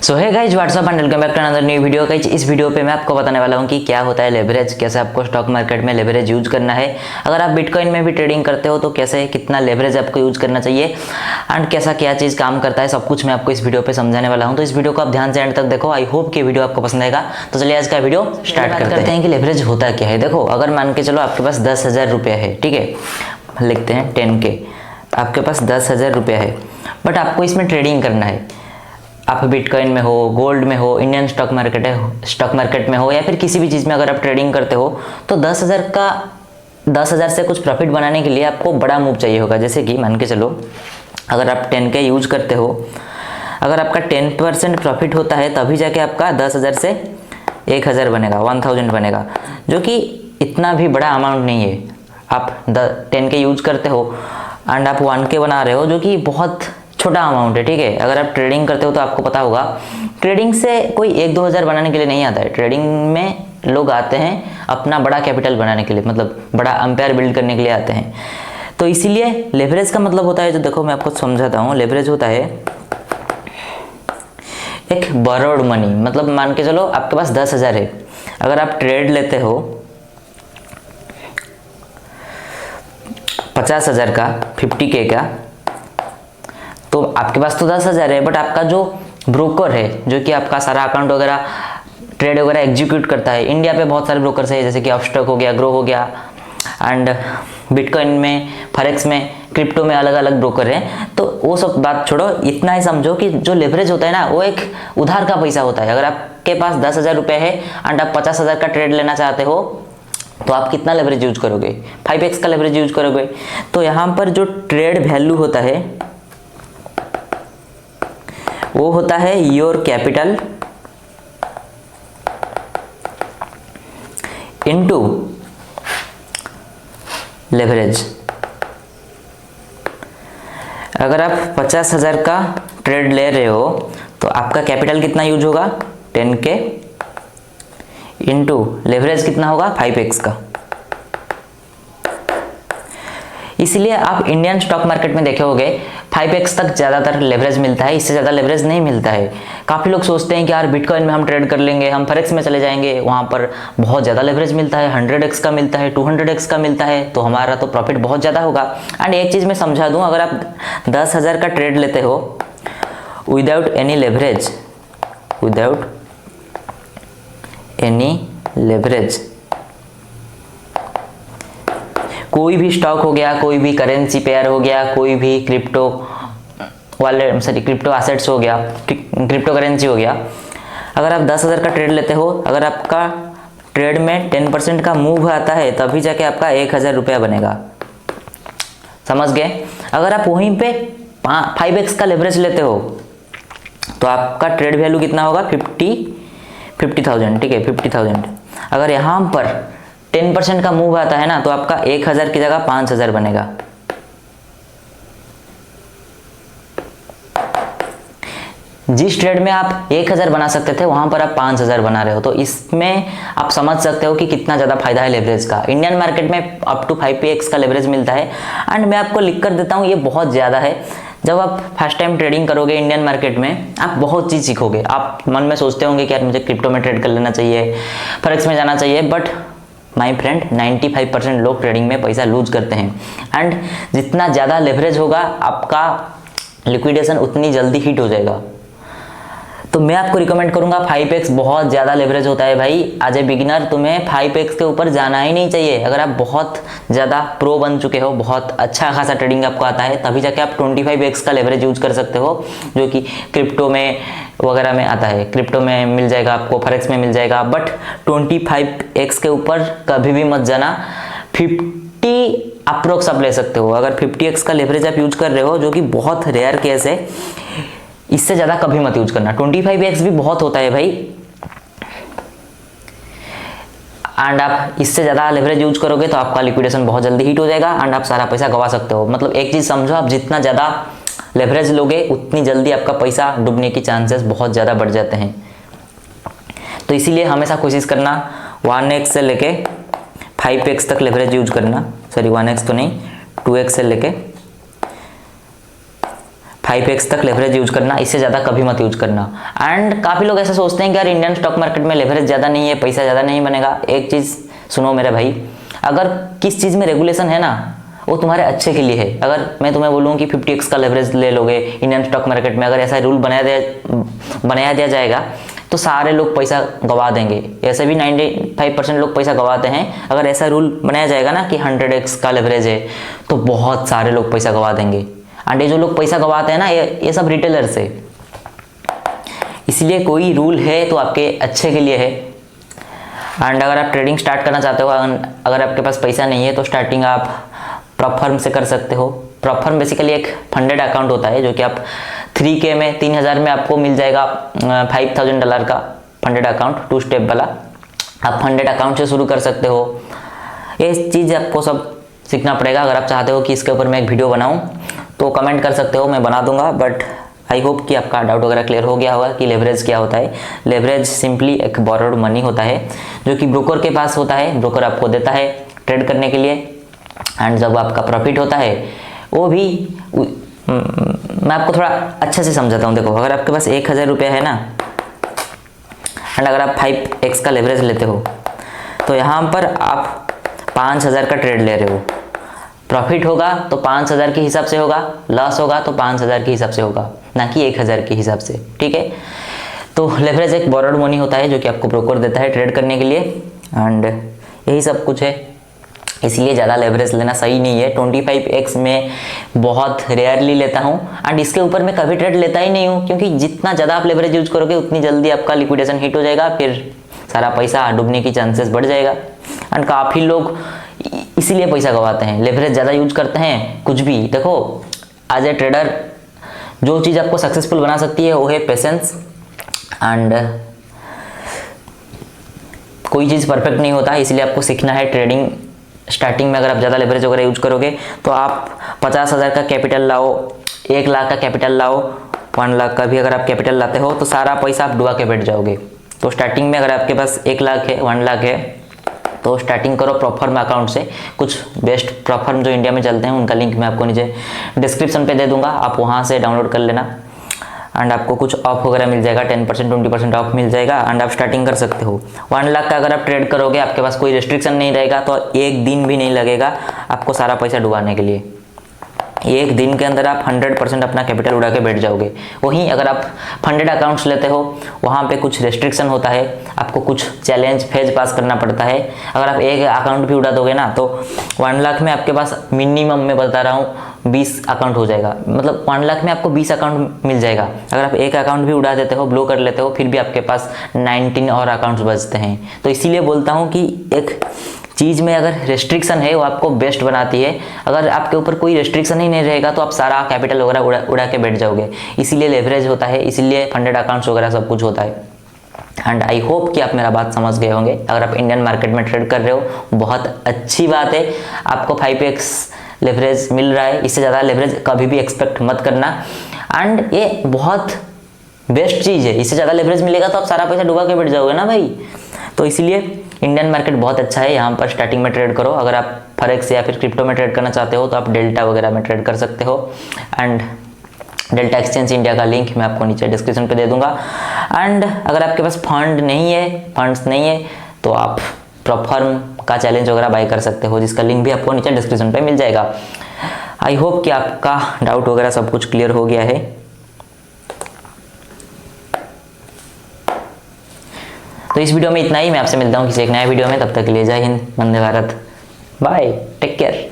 So hi guys what's up and welcome back to another new video. Guys इस video पे मैं आपको बताने वाला हूँ कि क्या होता है लेवरेज, कैसे आपको स्टॉक मार्केट में लेवरेज यूज करना है। अगर आप बिटकॉइन में भी ट्रेडिंग करते हो तो कैसे कितना लेवरेज आपको यूज करना चाहिए एंड कैसा क्या चीज़ काम करता है, सब कुछ मैं आपको इस वीडियो पे समझाने वाला हूँ। तो इस वीडियो को आप ध्यान से एंड तक देखो। आई होप कि वीडियो आपको पसंद आएगा। तो चलिए आज का वीडियो स्टार्ट करते हैं कि लेवरेज होता क्या है। देखो, अगर मान के चलो आपके पास 10,000 रुपये है, ठीक है, लिखते हैं 10K, आपके पास 10,000 रुपये है, बट आपको इसमें ट्रेडिंग करना है। आप बिटकॉइन में हो, गोल्ड में हो, इंडियन स्टॉक मार्केट में हो या फिर किसी भी चीज़ में अगर आप ट्रेडिंग करते हो तो 10,000 से कुछ प्रॉफिट बनाने के लिए आपको बड़ा मूव चाहिए होगा। जैसे कि मान के चलो अगर आप 10K यूज करते हो, अगर आपका 10% प्रॉफिट होता है तभी जाके आपका 10,000 से 1,000 बनेगा, 1000 बनेगा, जो कि इतना भी बड़ा अमाउंट नहीं है। आप 10K यूज करते हो एंड आप 1K बना रहे हो, जो कि बहुत छोटा अमाउंट है, ठीक है। अगर आप ट्रेडिंग करते हो तो आपको पता होगा ट्रेडिंग से कोई 1-2 हज़ार बनाने के लिए नहीं आता है। ट्रेडिंग में लोग आते हैं अपना बड़ा कैपिटल बनाने के लिए, मतलब बड़ा अंपायर बिल्ड करने के लिए आते हैं। तो इसीलिए लेवरेज का मतलब होता है, जो देखो मैं आपको समझाता हूँ। लेवरेज होता है एक बोरोड मनी, मतलब मान के चलो आपके पास 10,000 है, अगर आप ट्रेड लेते हो 50,000 का, 50K का, तो आपके पास तो 10,000 है, बट आपका जो ब्रोकर है, जो कि आपका सारा अकाउंट वगैरह ट्रेड वगैरह एग्जीक्यूट करता है, इंडिया पे बहुत सारे ब्रोकर्स है, जैसे कि अपस्टॉक हो गया, ग्रो हो गया, एंड बिटकॉइन में, फॉरेक्स में, क्रिप्टो में अलग अलग ब्रोकर हैं। तो वो सब बात छोड़ो, इतना ही समझो कि जो लेवरेज होता है ना, वो एक उधार का पैसा होता है। अगर आपके पास 10,000 रुपये है एंड आप 50,000 का ट्रेड लेना चाहते हो तो आप कितना लेवरेज यूज करोगे? 5x का लेवरेज यूज करोगे। तो यहाँ पर जो ट्रेड वैल्यू होता है वो होता है योर कैपिटल इनटू लेवरेज। अगर आप 50,000 का ट्रेड ले रहे हो तो आपका कैपिटल कितना यूज होगा? 10K इनटू लेवरेज कितना होगा? 5x का। इसलिए आप इंडियन स्टॉक मार्केट में देखे होंगे 5x तक ज़्यादातर लेवरेज मिलता है, इससे ज़्यादा लेवरेज नहीं मिलता है। काफ़ी लोग सोचते हैं कि यार बिटकॉइन में हम ट्रेड कर लेंगे, हम फॉरेक्स में चले जाएंगे, वहाँ पर बहुत ज़्यादा लेवरेज मिलता है, 100x का मिलता है, 200x का मिलता है, तो हमारा तो प्रॉफिट बहुत ज़्यादा होगा। एंड एक चीज़ मैं समझा दूँ, अगर आप 10,000 का ट्रेड लेते हो विदाउट एनी लेवरेज, कोई भी स्टॉक हो गया, कोई भी करेंसी पेयर हो गया, कोई भी क्रिप्टो एसेट्स हो गया, क्रिप्टो करेंसी हो गया, अगर आप 10,000 का ट्रेड लेते हो, अगर आपका ट्रेड में 10% का मूव आता है तभी जाके आपका 1,000 रुपया बनेगा। समझ गए? अगर आप वहीं पे 5x का लेवरेज लेते हो तो आपका ट्रेड वैल्यू कितना होगा? 50,000, ठीक है, 50,000। अगर यहाँ पर 10% का मूव आता है ना, तो आपका 1,000 की जगह 5,000 बनेगा। जिस ट्रेड में आप 1,000 बना सकते थे वहां पर आप 5,000 बना रहे हो, तो इसमें आप समझ सकते हो कि कितना ज्यादा फायदा है लेवरेज का। इंडियन मार्केट में अप टू 5x का लेवरेज मिलता है एंड मैं आपको लिख कर देता हूँ, ये बहुत ज्यादा है। जब आप फर्स्ट टाइम ट्रेडिंग करोगे इंडियन मार्केट में, आप बहुत चीज सीखोगे। आप मन में सोचते होंगे कि यार मुझे क्रिप्टो में ट्रेड कर लेना चाहिए, फॉरेक्स में जाना चाहिए, बट माय फ्रेंड 95% लोग ट्रेडिंग में पैसा लूज करते हैं। एंड जितना ज़्यादा लेवरेज होगा आपका लिक्विडेशन उतनी जल्दी हिट हो जाएगा। तो मैं आपको रिकमेंड करूंगा 5x, बहुत ज़्यादा लेवरेज होता है भाई। एज ए बिगिनर तुम्हें 5x के ऊपर जाना ही नहीं चाहिए। अगर आप बहुत ज़्यादा प्रो बन चुके हो, बहुत अच्छा खासा ट्रेडिंग आपको आता है, तभी जाके आप 25x का लेवरेज यूज कर सकते हो, जो कि क्रिप्टो में वगैरह में आता है। क्रिप्टो में मिल जाएगा आपको, फॉरेक्स में मिल जाएगा, बट 25x के ऊपर कभी भी मत जाना। 50 अप्रोक्स आप ले सकते हो। अगर 50x का लेवरेज आप यूज कर रहे हो, जो कि बहुत रेयर केस है, इससे ज़्यादा कभी मत यूज करना। 25x भी बहुत होता है भाई, एंड आप इससे ज़्यादा लेवरेज यूज करोगे तो आपका लिक्विडेशन बहुत जल्दी हिट हो जाएगा एंड आप सारा पैसा गवा सकते हो। मतलब एक चीज़ समझो, आप जितना ज़्यादा लेवरेज लोगे उतनी जल्दी आपका पैसा डूबने की चांसेस बहुत ज़्यादा बढ़ जाते हैं। तो इसीलिए हमेशा कोशिश करना 1x से लेके 5x तक लेवरेज यूज करना। सॉरी 1x तो नहीं, 2x से लेके 5x तक लेवरेज यूज करना, इससे ज़्यादा कभी मत यूज करना। एंड काफ़ी लोग ऐसा सोचते हैं कि यार इंडियन स्टॉक मार्केट में लेवरेज ज़्यादा नहीं है, पैसा ज़्यादा नहीं बनेगा। एक चीज़ सुनो मेरे भाई, अगर किस चीज़ में रेगुलेशन है ना, वो तुम्हारे अच्छे के लिए है। अगर मैं तुम्हें बोलूँ कि 50x का लेवरेज ले लोगे इंडियन स्टॉक मार्केट में, अगर ऐसा रूल बनाया दिया जाएगा तो सारे लोग पैसा गवा देंगे। ऐसे भी 95% लोग पैसा गवाते हैं। अगर ऐसा रूल बनाया जाएगा ना कि 100x का लेवरेज है, तो बहुत सारे लोग पैसा गवा देंगे। एंड ये जो लोग पैसा गवाते हैं ना, ये सब रिटेलर्स है। इसलिए कोई रूल है तो आपके अच्छे के लिए है। एंड अगर आप ट्रेडिंग स्टार्ट करना चाहते हो, अगर आपके पास पैसा नहीं है, तो स्टार्टिंग आप प्रॉफर्म से कर सकते हो। प्रॉफर्म बेसिकली एक फंडेड अकाउंट होता है, जो कि आप 3K में 3000 में आपको मिल जाएगा $5000 का फंडेड अकाउंट, 2 स्टेप वाला। आप फंडेड अकाउंट से शुरू कर सकते हो। ये चीज़ आपको सब सीखना पड़ेगा। अगर आप चाहते हो कि इसके ऊपर मैं एक वीडियो बनाऊं तो कमेंट कर सकते हो, मैं बना दूंगा। बट आई होप कि आपका डाउट वगैरह क्लियर हो गया होगा कि लेवरेज क्या होता है। लेवरेज सिंपली एक बोरोड मनी होता है, जो कि ब्रोकर के पास होता है। ब्रोकर आपको देता है ट्रेड करने के लिए। एंड जब आपका प्रॉफिट होता है, वो भी मैं आपको थोड़ा अच्छे से समझाता हूँ। देखो, अगर आपके पास 1000 रुपया है ना, एंड अगर आप 5x का लेवरेज लेते हो, तो यहाँ पर आप 5000 का ट्रेड ले रहे हो। प्रॉफिट होगा तो 5000 के हिसाब से होगा, लॉस होगा तो 5000 के हिसाब से होगा, ना कि 1000 के हिसाब से। ठीक है, तो लेवरेज एक बोरोड मनी होता है, जो कि आपको ब्रोकर देता है ट्रेड करने के लिए। एंड यही सब कुछ है, इसलिए ज़्यादा लेवरेज लेना सही नहीं है। 25x में बहुत रेयरली लेता हूँ। एंड इसके ऊपर मैं कभी ट्रेड लेता ही नहीं हूँ, क्योंकि जितना ज़्यादा आप लेवरेज यूज करोगे उतनी जल्दी आपका लिक्विडेशन हिट हो जाएगा, फिर सारा पैसा डूबने की चांसेस बढ़ जाएगा। एंड काफ़ी लोग इसीलिए पैसा गवाते हैं, लेवरेज ज़्यादा यूज करते हैं। कुछ भी देखो, एज ए ट्रेडर जो चीज़ आपको सक्सेसफुल बना सकती है वो है पेशेंस। एंड कोई चीज़ परफेक्ट नहीं होता, इसलिए आपको सीखना है ट्रेडिंग। स्टार्टिंग में अगर आप ज़्यादा लेवरेज वगैरह यूज करोगे तो आप 50,000 का कैपिटल लाओ, 1 लाख का कैपिटल लाओ, 1 लाख का भी अगर आप कैपिटल लाते हो, तो सारा पैसा आप डुबा के बैठ जाओगे। तो स्टार्टिंग में अगर आपके पास 1 लाख है, 1 लाख है, तो स्टार्टिंग करो प्रॉफर्म अकाउंट से। कुछ बेस्ट प्रॉफर्म जो इंडिया में चलते हैं, उनका लिंक मैं आपको नीचे डिस्क्रिप्शन पे दे दूंगा, आप वहाँ से डाउनलोड कर लेना। एंड आपको कुछ ऑफ वगैरह मिल जाएगा, 10% 20% ऑफ मिल जाएगा। एंड आप स्टार्टिंग कर सकते हो। 1 लाख का अगर आप ट्रेड करोगे, आपके पास कोई रिस्ट्रिक्शन नहीं रहेगा, तो 1 दिन भी नहीं लगेगा आपको सारा पैसा डुबाने के लिए। 1 दिन के अंदर आप 100% अपना कैपिटल उड़ा के बैठ जाओगे। वहीं अगर आप फंडेड अकाउंट्स लेते हो, वहाँ पे कुछ रेस्ट्रिक्शन होता है, आपको कुछ चैलेंज फेज पास करना पड़ता है। अगर आप एक अकाउंट भी उड़ा दोगे ना, तो 1 लाख में आपके पास मिनिमम, मैं बता रहा हूँ, 20 अकाउंट हो जाएगा। मतलब 1 लाख में आपको 20 अकाउंट मिल जाएगा। अगर आप एक अकाउंट भी उड़ा देते हो, ब्लो कर लेते हो, फिर भी आपके पास 19 और अकाउंट्स बचते हैं। तो इसीलिए बोलता हूँ कि एक चीज़ में अगर रेस्ट्रिक्शन है, वो आपको बेस्ट बनाती है। अगर आपके ऊपर कोई रेस्ट्रिक्शन ही नहीं रहेगा, तो आप सारा कैपिटल वगैरह उड़ा के बैठ जाओगे। इसीलिए लेवरेज होता है, इसीलिए फंडेड अकाउंट्स वगैरह सब कुछ होता है। एंड आई होप कि आप मेरा बात समझ गए होंगे। अगर आप इंडियन मार्केट में ट्रेड कर रहे हो, बहुत अच्छी बात है, आपको 5x लेवरेज मिल रहा है। इससे ज़्यादा लेवरेज कभी भी एक्सपेक्ट मत करना। एंड ये बहुत बेस्ट चीज़ है, इससे ज़्यादा लेवरेज मिलेगा तो आप सारा पैसा डुबा के बैठ जाओगे ना भाई। तो इसलिए इंडियन मार्केट बहुत अच्छा है, यहाँ पर स्टार्टिंग में ट्रेड करो। अगर आप फॉरेक्स या फिर क्रिप्टो में ट्रेड करना चाहते हो, तो आप डेल्टा वगैरह में ट्रेड कर सकते हो। एंड डेल्टा एक्सचेंज इंडिया का लिंक मैं आपको नीचे डिस्क्रिप्शन पे दे दूंगा। एंड अगर आपके पास फंड्स नहीं है, तो आप प्रॉफर्म का चैलेंज वगैरह बाय कर सकते हो, जिसका लिंक भी आपको नीचे डिस्क्रिप्शन पे मिल जाएगा। आई होप कि आपका डाउट वगैरह सब कुछ क्लियर हो गया है। तो इस वीडियो में इतना ही। मैं आपसे मिलता हूँ किसी एक नए वीडियो में। तब तक के लिए जय Hind, Vande Bharat, bye, take care.